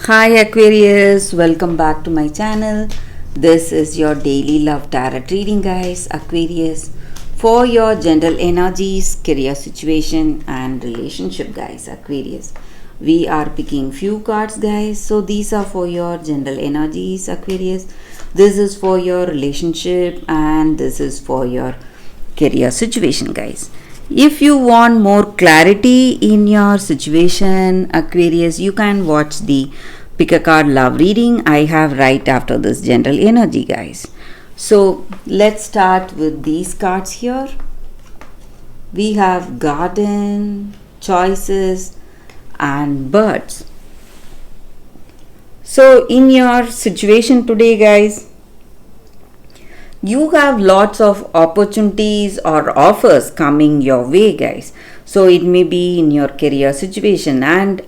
Hi Aquarius, welcome back to my channel. This is your daily love tarot reading, guys. Aquarius, for your general energies, career situation and relationship, guys. Aquarius, we are picking few cards, guys. So these are for your general energies, Aquarius. This is for your relationship and this is for your career situation, guys. If you want more clarity in your situation, Aquarius, you can watch the pick a card love reading I have right after this general energy, guys. So let's start with these cards here. We have garden, choices and birds. So in your situation today, guys, you have lots of opportunities or offers coming your way, guys. So it may be in your career situation, and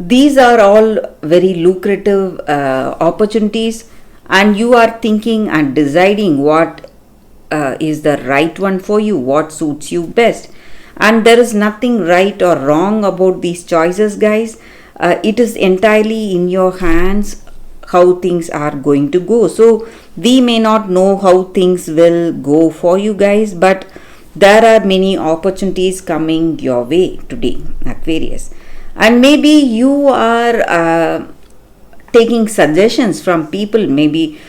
these are all very lucrative opportunities, and you are thinking and deciding what is the right one for you, what suits you best. And there is nothing right or wrong about these choices, guys. It is entirely in your hands how things are going to go. So we may not know how things will go for you guys, but there are many opportunities coming your way today, Aquarius. And maybe you are taking suggestions from people, maybe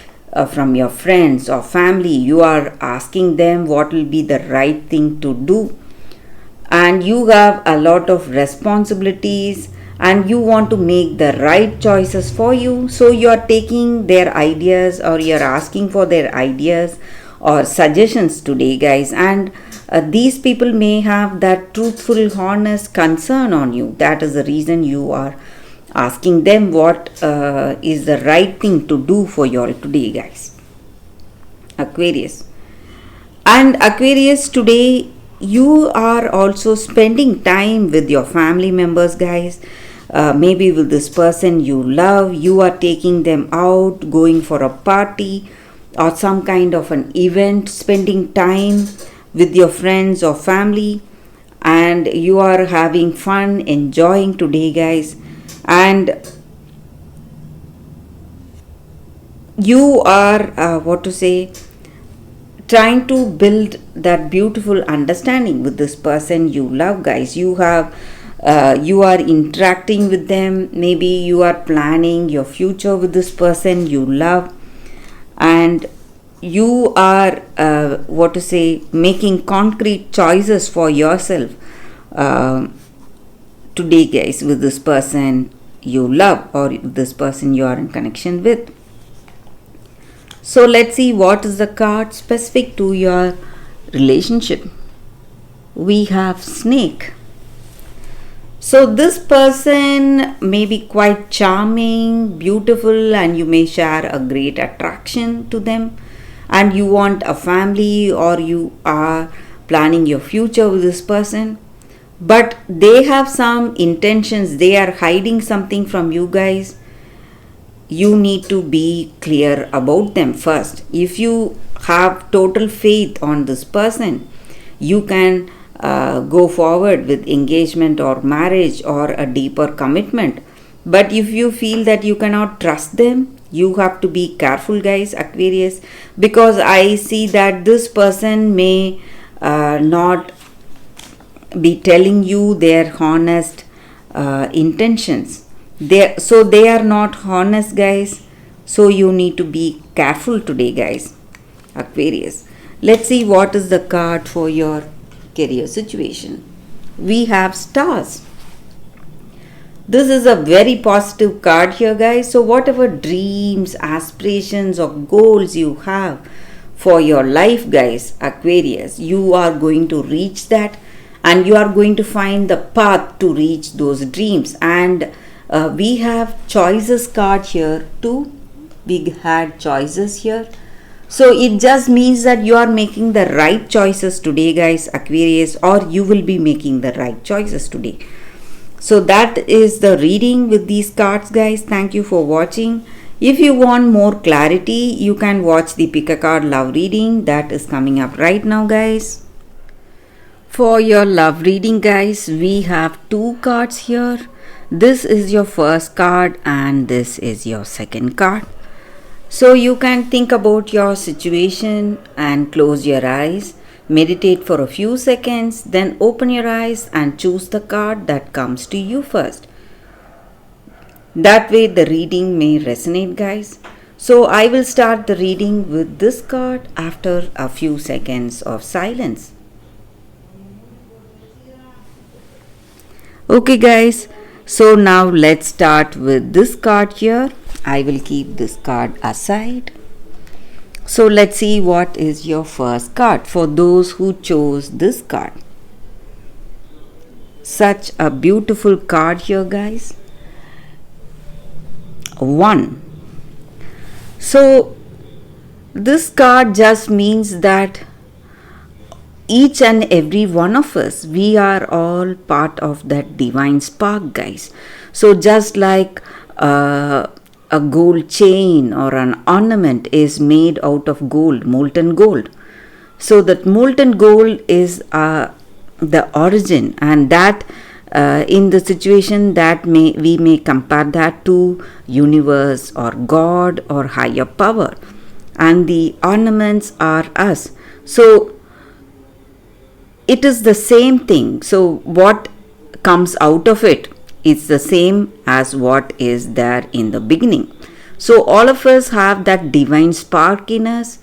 from your friends or family. You are asking them what will be the right thing to do, and you have a lot of responsibilities and you want to make the right choices for you. So you are taking their ideas or you are asking for their ideas or suggestions today, guys. And these people may have that truthful, honest concern on you. That is the reason you are asking them what is the right thing to do for you all today, guys. Aquarius. And Aquarius, today you are also spending time with your family members, guys. Maybe with this person you love, you are taking them out, going for a party or some kind of an event, spending time with your friends or family, and you are having fun, enjoying today, guys. And you are trying to build that beautiful understanding with this person you love, guys. You are interacting with them. Maybe you are planning your future with this person you love, and you are making concrete choices for yourself today, guys, with this person you love or this person you are in connection with. So let's see what is the card specific to your relationship. We have snake. So this person may be quite charming, beautiful, and you may share a great attraction to them, and you want a family or you are planning your future with this person, but they have some intentions. They are hiding something from you guys. You need to be clear about them first. If you have total faith on this person, you can go forward with engagement or marriage or a deeper commitment. But if you feel that you cannot trust them, you have to be careful, guys, Aquarius, because I see that this person may not be telling you their honest intentions. They are not honest, guys. So you need to be careful today, guys, Aquarius. Let's see what is the card for your career situation. We have stars. This is a very positive card here, guys. So whatever dreams, aspirations or goals you have for your life, guys, Aquarius, you are going to reach that, and you are going to find the path to reach those dreams. And we have choices card here too. We had choices here. So it just means that you are making the right choices today, guys, Aquarius, or you will be making the right choices today. So that is the reading with these cards, guys. Thank you for watching. If you want more clarity, you can watch the pick a card love reading that is coming up right now, guys. For your love reading, guys, we have two cards here. This is your first card and this is your second card. So you can think about your situation and close your eyes, meditate for a few seconds, then open your eyes and choose the card that comes to you first. That way the reading may resonate, guys. So I will start the reading with this card after a few seconds of silence. Okay, guys. So now let's start with this card here. I will keep this card aside. So let's see what is your first card for those who chose this card. Such a beautiful card here, guys. 1. So this card just means that each and every one of us, we are all part of that divine spark, guys. So just like a gold chain or an ornament is made out of gold, molten gold. So that molten gold is the origin, and that in the situation that we may compare that to universe or God or higher power, and the ornaments are us. So it is the same thing. So what comes out of it is the same as what is there in the beginning. So all of us have that divine spark in us,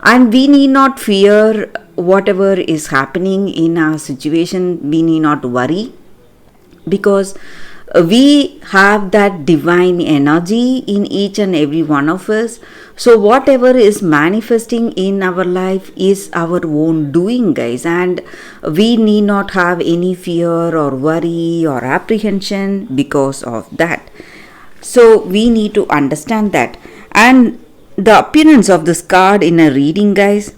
and we need not fear whatever is happening in our situation. We need not worry, because we have that divine energy in each and every one of us. So whatever is manifesting in our life is our own doing, guys, and we need not have any fear or worry or apprehension because of that. So we need to understand that. And the appearance of this card in a reading, guys,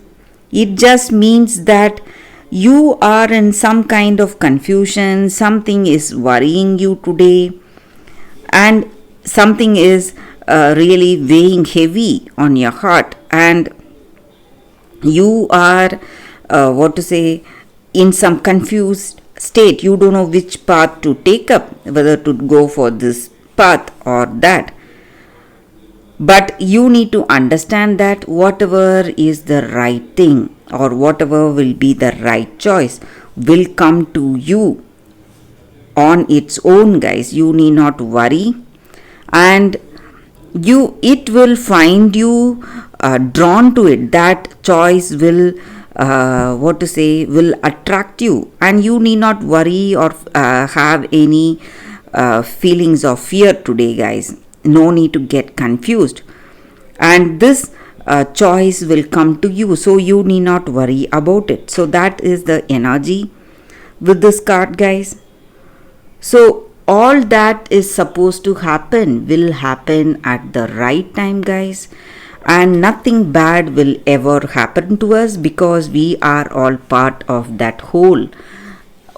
it just means that you are in some kind of confusion, something is worrying you today, and something is really weighing heavy on your heart, and you are in some confused state. You don't know which path to take up, whether to go for this path or that. But you need to understand that whatever is the right thing or whatever will be the right choice will come to you on its own, guys. You need not worry, and it will find you drawn to it. That choice will will attract you, and you need not worry or have any feelings of fear today, guys. No need to get confused, and this choice will come to you, so you need not worry about it. So that is the energy with this card, guys. So all that is supposed to happen will happen at the right time, guys, and nothing bad will ever happen to us, because we are all part of that whole,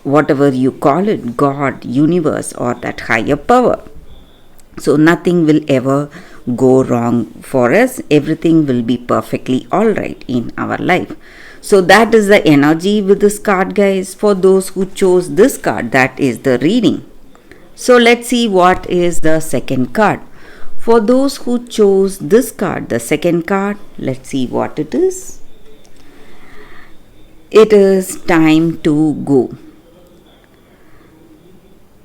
whatever you call it, God, universe, or that higher power. So nothing will ever go wrong for us. Everything will be perfectly all right in our life. So that is the energy with this card, guys. For those who chose this card, that is the reading. So let's see what is the second card. For those who chose this card, the second card, let's see what it is. It is time to go.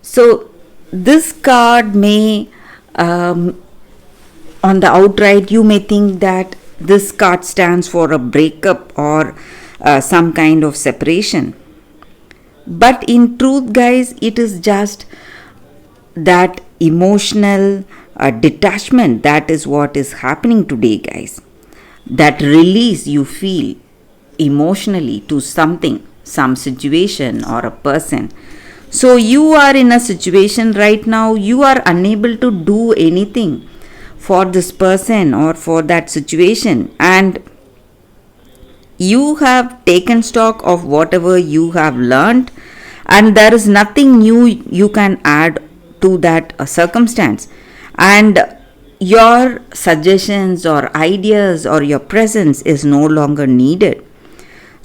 So this card may on the outright, you may think that this card stands for a breakup or some kind of separation. But in truth, guys, it is just that emotional detachment. That is what is happening today, guys. That release you feel emotionally to something, some situation or a person. So you are in a situation right now, you are unable to do anything for this person or for that situation, and you have taken stock of whatever you have learned, and there is nothing new you can add to that circumstance, and your suggestions or ideas or your presence is no longer needed.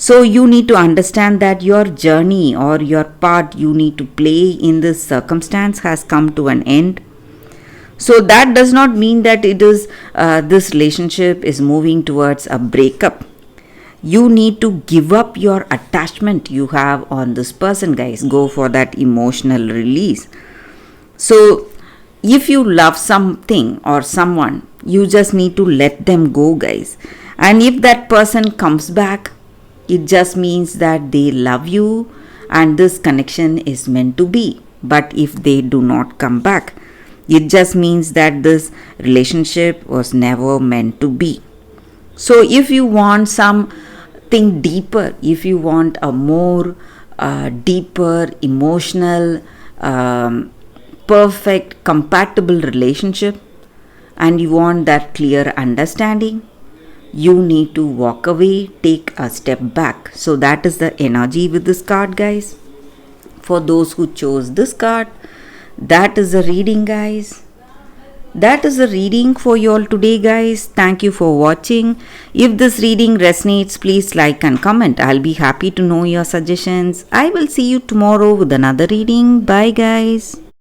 So you need to understand that your journey or your part you need to play in this circumstance has come to an end. So that does not mean that it is this relationship is moving towards a breakup. You need to give up your attachment you have on this person, guys. Go for that emotional release. So if you love something or someone, you just need to let them go, guys. And if that person comes back, it just means that they love you and this connection is meant to be. But if they do not come back, it just means that this relationship was never meant to be. So if you want something deeper, if you want a more deeper, emotional, perfect, compatible relationship, and you want that clear understanding, you need to walk away, take a step back. So that is the energy with this card, guys. For those who chose this card, that is the reading, guys. That is the reading for you all today, guys. Thank you for watching. If this reading resonates, please like and comment. I'll be happy to know your suggestions. I will see you tomorrow with another reading. Bye, guys.